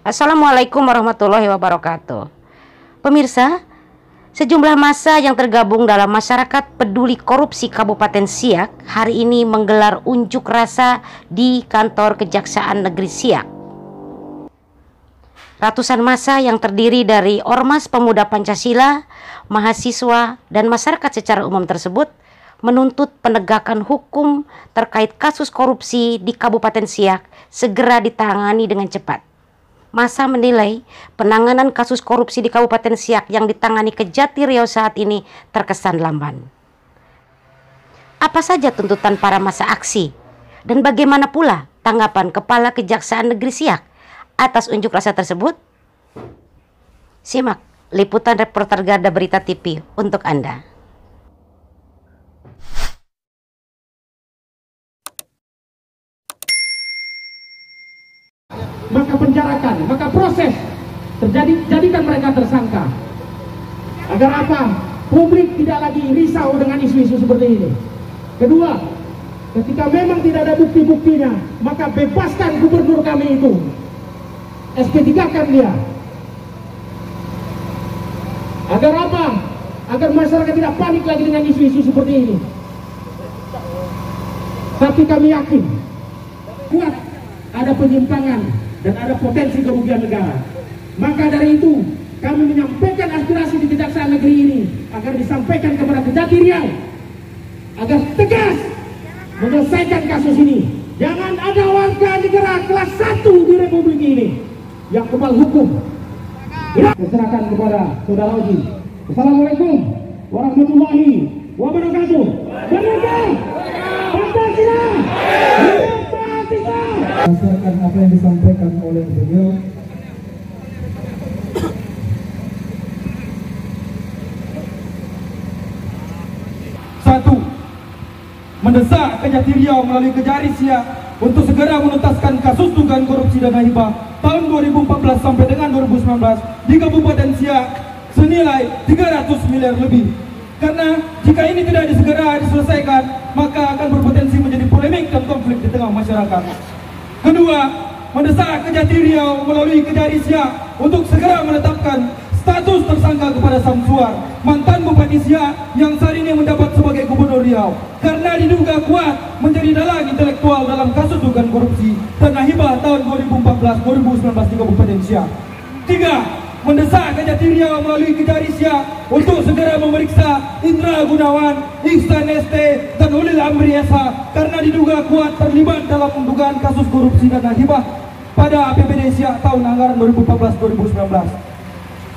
Assalamualaikum warahmatullahi wabarakatuh. Pemirsa, sejumlah massa yang tergabung dalam Masyarakat Peduli Korupsi Kabupaten Siak hari ini menggelar unjuk rasa di kantor Kejaksaan Negeri Siak. Ratusan massa yang terdiri dari Ormas Pemuda Pancasila, mahasiswa, dan masyarakat secara umum tersebut menuntut penegakan hukum terkait kasus korupsi di Kabupaten Siak segera ditangani dengan cepat. Massa menilai penanganan kasus korupsi di Kabupaten Siak yang ditangani Kejati Riau saat ini terkesan lamban. Apa saja tuntutan para massa aksi? Dan bagaimana pula tanggapan Kepala Kejaksaan Negeri Siak atas unjuk rasa tersebut? Simak liputan reporter Garda Berita TV untuk Anda. Maka penjarakan, maka proses jadikan mereka tersangka. Agar apa? Publik tidak lagi risau dengan isu-isu seperti ini. Kedua, ketika memang tidak ada bukti-buktinya, maka bebaskan gubernur kami itu. SP3-kan dia. Agar apa? Agar masyarakat tidak panik lagi dengan isu-isu seperti ini. Tapi kami yakin kuat ada penyimpangan dan ada potensi kerugian negara. Maka dari itu kami menyampaikan aspirasi di Kejaksaan Negeri ini agar disampaikan kepada Kejati Riau agar tegas menyelesaikan kasus ini. Jangan ada warga negara kelas 1 di Republik ini yang kebal hukum. Ya, diserahkan kepada Saudara Oji. Assalamualaikum warahmatullahi wabarakatuh. Merdeka! Pancasila! Berdasarkan apa yang disampaikan oleh beliau, satu, mendesak Kejati Riau melalui Kejari Siak untuk segera menuntaskan kasus dugaan korupsi dana hibah tahun 2014 sampai dengan 2019 di Kabupaten Siak senilai 300 miliar lebih. Karena jika ini tidak segera diselesaikan, maka akan berpotensi menjadi polemik dan konflik di tengah masyarakat. Kedua, mendesak Kejati Riau melalui Kejari Siak untuk segera menetapkan status tersangka kepada Samsuar, mantan Bupati Siak yang saat ini menjabat sebagai Gubernur Riau, karena diduga kuat menjadi dalang intelektual dalam kasus dugaan korupsi dana hibah tahun 2014-2019 di Kabupaten Siak. Tiga, mendesak Kejati Riau melalui Kejari Siak untuk segera memeriksa Indra Gunawan, Ihsan ST, dan Ulil Amri SH karena diduga kuat terlibat dalam dugaan kasus korupsi dana hibah pada APBD Siak tahun anggaran 2014-2019.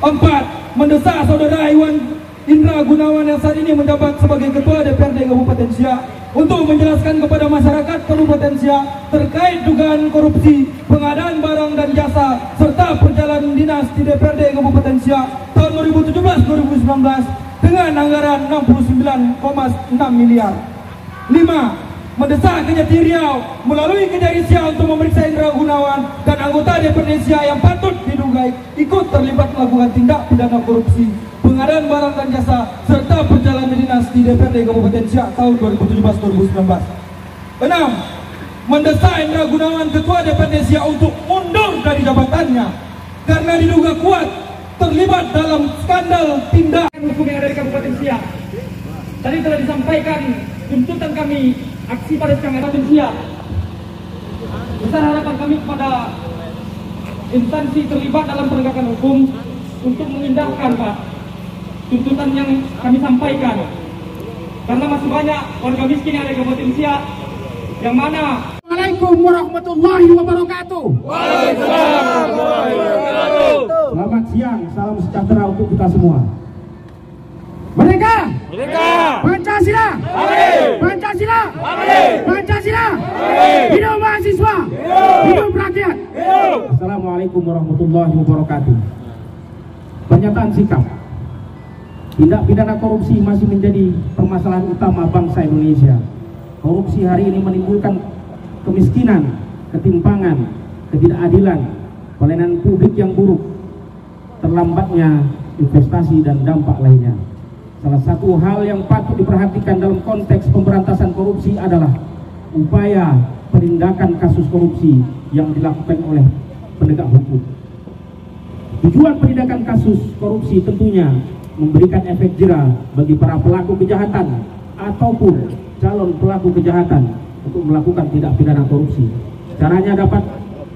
Empat, mendesak Saudara Iwan Indra Gunawan yang saat ini menjabat sebagai Ketua DPRD Kabupaten Siak untuk menjelaskan kepada masyarakat Kabupaten Siak terkait dugaan korupsi pengadaan barang dan jasa serta perjalanan dinas di DPRD Kabupaten Siak tahun 2017-2019 dengan anggaran 69,6 miliar. 5. Mendesak Kejati Riau melalui Kejari Siak untuk memeriksa Indra Gunawan dan anggota DPRD Siak yang patut diduga ikut terlibat melakukan tindak pidana korupsi pengadaan barang dan jasa serta perjalanan dinas di DPRD Kabupaten Siak tahun 2017-2019. 6. Mendesak Indra Gunawan Ketua DPRD Siak untuk mundur dari jabatannya karena diduga kuat terlibat dalam skandal tindak hukum yang ada di Kabupaten Siak. Tadi telah disampaikan tuntutan kami aksi pada Kabupaten Siak. Besar harapan kami kepada instansi terlibat dalam penegakan hukum untuk mengindahkan Pak tuntutan yang kami sampaikan, karena masih banyak warga miskin yang ada di Kabupaten Siak yang mana. Assalamualaikum warahmatullahi wabarakatuh. Waalaikumsalam warahmatullahi wabarakatuh. Selamat siang, salam sejahtera untuk kita semua. Merdeka! Merdeka! Pancasila! Amin! Pancasila! Amin! Pancasila! Amin! Hidup mahasiswa! Hidup rakyat! Hidup! Assalamualaikum warahmatullahi wabarakatuh. Pernyataan sikap. Tindak pidana korupsi masih menjadi permasalahan utama bangsa Indonesia. Korupsi hari ini menimbulkan kemiskinan, ketimpangan, ketidakadilan, pelayanan publik yang buruk, terlambatnya investasi dan dampak lainnya. Salah satu hal yang patut diperhatikan dalam konteks pemberantasan korupsi adalah upaya penindakan kasus korupsi yang dilakukan oleh penegak hukum. Tujuan penindakan kasus korupsi tentunya memberikan efek jera bagi para pelaku kejahatan ataupun calon pelaku kejahatan untuk melakukan tindak pidana korupsi. Caranya dapat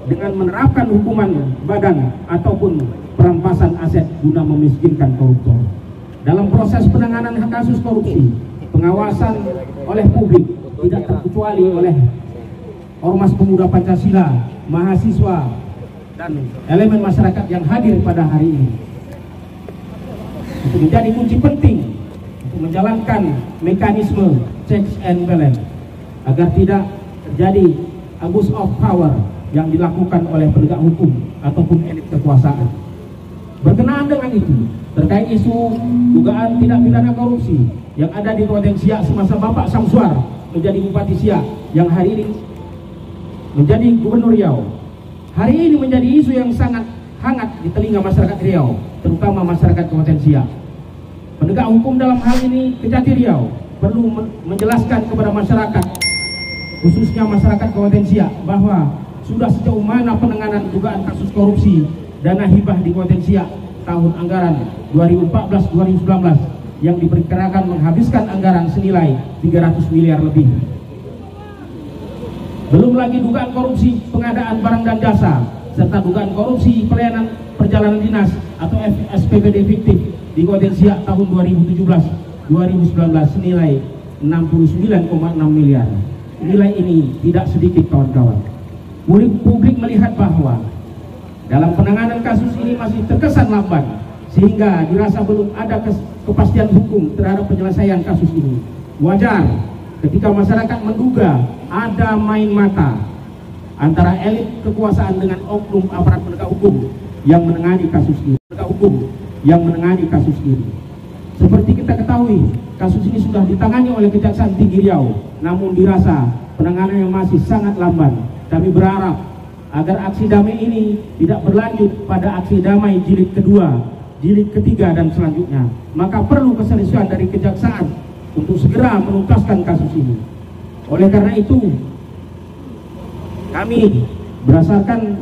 dengan menerapkan hukuman badan ataupun perampasan aset guna memiskinkan koruptor. Dalam proses penanganan kasus korupsi, pengawasan oleh publik tidak terkecuali oleh Ormas Pemuda Pancasila, mahasiswa, dan elemen masyarakat yang hadir pada hari ini. Itu menjadi kunci penting untuk menjalankan mekanisme checks and balance agar tidak terjadi abuse of power yang dilakukan oleh penegak hukum ataupun elit kekuasaan. Berkenaan dengan itu, terkait isu dugaan tindak pidana korupsi yang ada di Kabupaten Siak semasa Bapak Samsuar menjadi Bupati Siak yang hari ini menjadi Gubernur Riau. Hari ini menjadi isu yang sangat hangat di telinga masyarakat Riau, terutama masyarakat Kabupaten Siak. Penegak hukum dalam hal ini Kejati Riau perlu menjelaskan kepada masyarakat, khususnya masyarakat Kabupaten Siak, bahwa sudah sejauh mana penanganan dugaan kasus korupsi dana hibah di Kabupaten Siak tahun anggaran 2014-2019 yang diperkirakan menghabiskan anggaran senilai 300 miliar lebih. Belum lagi dugaan korupsi pengadaan barang dan jasa serta dugaan korupsi pelayanan perjalanan dinas atau SPPD fiktif di Kabupaten Siak tahun 2017-2019 senilai 69,6 miliar. Nilai ini tidak sedikit, kawan-kawan. Publik melihat bahwa dalam penanganan kasus ini masih terkesan lamban, sehingga dirasa belum ada kepastian hukum terhadap penyelesaian kasus ini. Wajar ketika masyarakat menduga ada main mata antara elit kekuasaan dengan oknum aparat penegak hukum yang menangani kasus ini. Seperti kita ketahui, kasus ini sudah ditangani oleh Kejaksaan Tinggi Riau, namun dirasa penanganannya masih sangat lamban. Kami berharap agar aksi damai ini tidak berlanjut pada aksi damai jilid kedua, jilid ketiga, dan selanjutnya. Maka perlu keseriusan dari Kejaksaan untuk segera menuntaskan kasus ini. Oleh karena itu, kami berdasarkan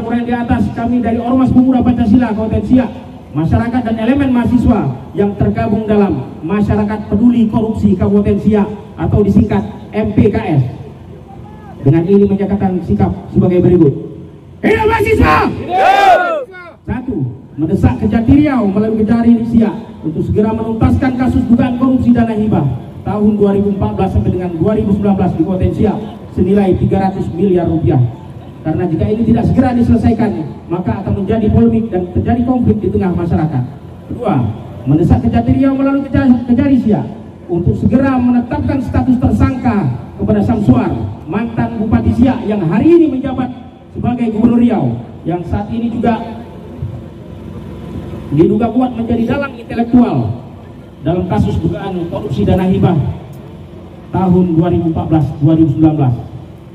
uraian di atas, kami dari Ormas Pemuda Pancasila Kabupaten Siak, masyarakat dan elemen mahasiswa yang tergabung dalam Masyarakat Peduli Korupsi Kabupaten Siak atau disingkat MPKS, dengan ini menyatakan sikap sebagai berikut. Hidup mahasiswa! Hidup! 1. Mendesak Kejati Riau melalui Kejari Siak untuk segera menuntaskan kasus dugaan korupsi dana hibah tahun 2014 sampai dengan 2019 di Kabupaten Siak senilai 300 miliar rupiah. Karena jika ini tidak segera diselesaikan, maka akan menjadi polemik dan terjadi konflik di tengah masyarakat. 2. Mendesak Kejati Riau melalui Kejari Siak untuk segera menetapkan status tersangka kepada Samsuar, mantan Bupati Siak yang hari ini menjabat sebagai Gubernur Riau, yang saat ini juga diduga kuat menjadi dalang intelektual dalam kasus dugaan korupsi dana hibah tahun 2014-2019.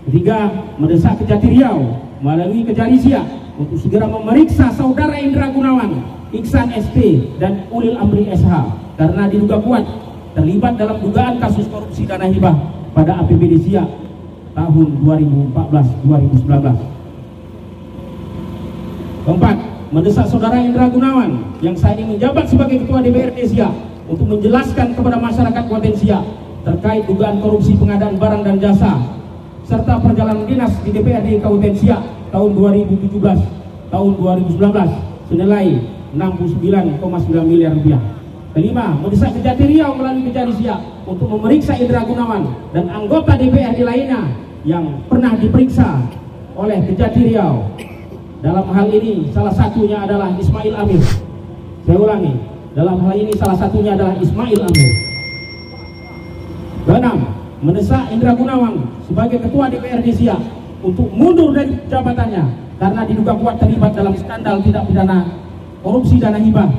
3. Mendesak Kejati Riau melalui Kejari Siak untuk segera memeriksa saudara Indra Gunawan, Iksan SP, dan Ulil Amri SH karena diduga kuat terlibat dalam dugaan kasus korupsi dana hibah pada APBD Siak tahun 2014-2019. 4. Mendesak saudara Indra Gunawan yang saat ini menjabat sebagai Ketua DPRD Siak untuk menjelaskan kepada masyarakat Kabupaten Siak terkait dugaan korupsi pengadaan barang dan jasa serta perjalanan dinas di DPRD Kabupaten Siak tahun 2017 tahun 2019 senilai 69,9 miliar rupiah. 5. Mendesak Kejati Riau melalui Kejari Siak untuk memeriksa Indra Gunawan dan anggota DPRD lainnya yang pernah diperiksa oleh Kejati Riau. Dalam hal ini salah satunya adalah Ismail Amir. Saya ulangi, dalam hal ini salah satunya adalah Ismail Amir. 6. Mendesak Indra Gunawan sebagai Ketua DPRD Siak untuk mundur dari jabatannya karena diduga kuat terlibat dalam skandal tindak pidana korupsi dana hibah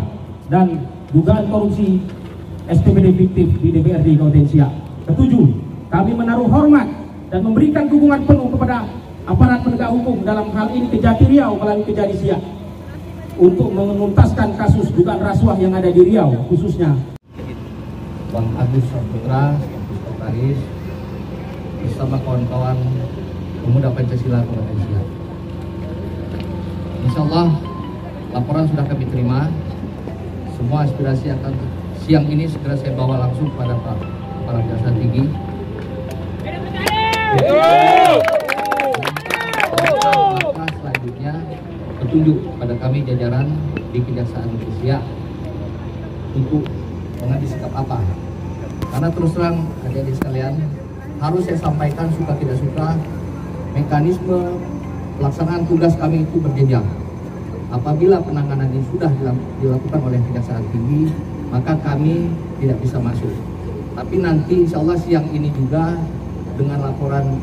dan dugaan korupsi SPPD fiktif di DPRD Kabupaten Siak. 7. Kami menaruh hormat dan memberikan dukungan penuh kepada aparat penegak hukum, dalam hal ini Kejati Riau melalui Kejari Siak, untuk menuntaskan kasus dugaan rasuah yang ada di Riau khususnya. Bang Agus Saputra, sekretaris bersama kawan-kawan Pemuda Pancasila Kabupaten Siak. Insya Allah laporan sudah kami terima. Semua aspirasi akan siang ini segera saya bawa langsung kepada Pak Kepala Kejaksaan Tinggi. Maka selanjutnya petunjuk pada kami jajaran di Kejaksaan Indonesia untuk mengambil sikap apa. Karena terus terang adik-adik sekalian, harus saya sampaikan suka tidak suka, mekanisme pelaksanaan tugas kami itu berjenjang. Apabila penanganan ini sudah dilakukan oleh Kejaksaan Tinggi, maka kami tidak bisa masuk. Tapi nanti insya Allah siang ini juga dengan laporan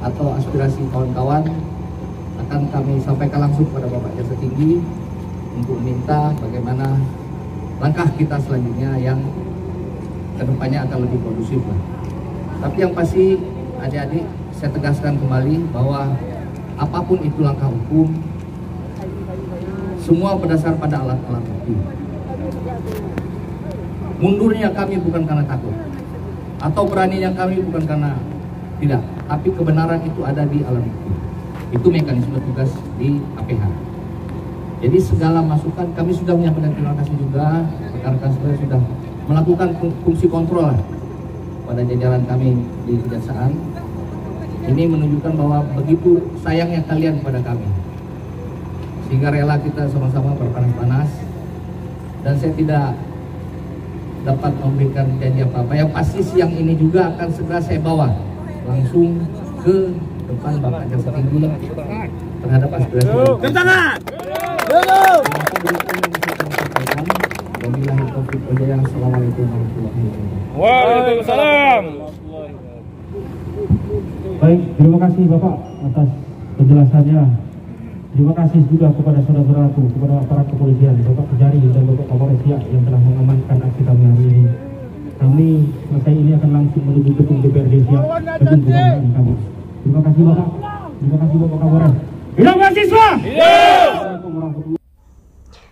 atau aspirasi kawan-kawan akan kami sampaikan langsung kepada Bapak Jaksa Tinggi untuk minta bagaimana langkah kita selanjutnya yang kedepannya akan lebih kondusif lah. Tapi yang pasti adik-adik saya tegaskan kembali bahwa apapun itu langkah hukum, semua berdasar pada alat-alat bukti. Mundurnya kami bukan karena takut, atau beraninya kami bukan karena tidak, tapi kebenaran itu ada di alat bukti. Itu mekanisme tugas di APH. Jadi segala masukan kami sudah menyampaikan terima kasih juga, rekan-rekan saudara sudah melakukan fungsi kontrol pada jajaran kami di Kejaksaan. Ini menunjukkan bahwa begitu sayangnya kalian kepada kami, sehingga rela kita sama-sama berpanas-panas. Dan saya tidak dapat memberikan janji apa-apa. Yang pasti siang ini juga akan segera saya bawa langsung ke depan Bapak Jaksa Tinggi terhadap aspirasi. Assalamualaikum warahmatullahi wabarakatuh. Waalaikumsalam. Baik, terima kasih Bapak atas penjelasannya. Terima kasih juga kepada saudara-saudaraku, kepada aparat kepolisian, Bapak Kejari dan Bapak Kapolres yang telah mengamankan aksi kami hari ini. Kami selesai ini akan langsung menuju gedung DPRD Siak, gedung kebangsaan kami. Terima kasih Bapak. Terima kasih Bapak Kapolres. Hidup mahasiswa!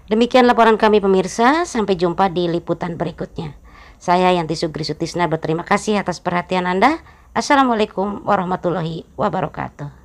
Demikian laporan kami pemirsa, sampai jumpa di liputan berikutnya. Saya Yanti Sugri Sutisna berterima kasih atas perhatian Anda. Assalamualaikum warahmatullahi wabarakatuh.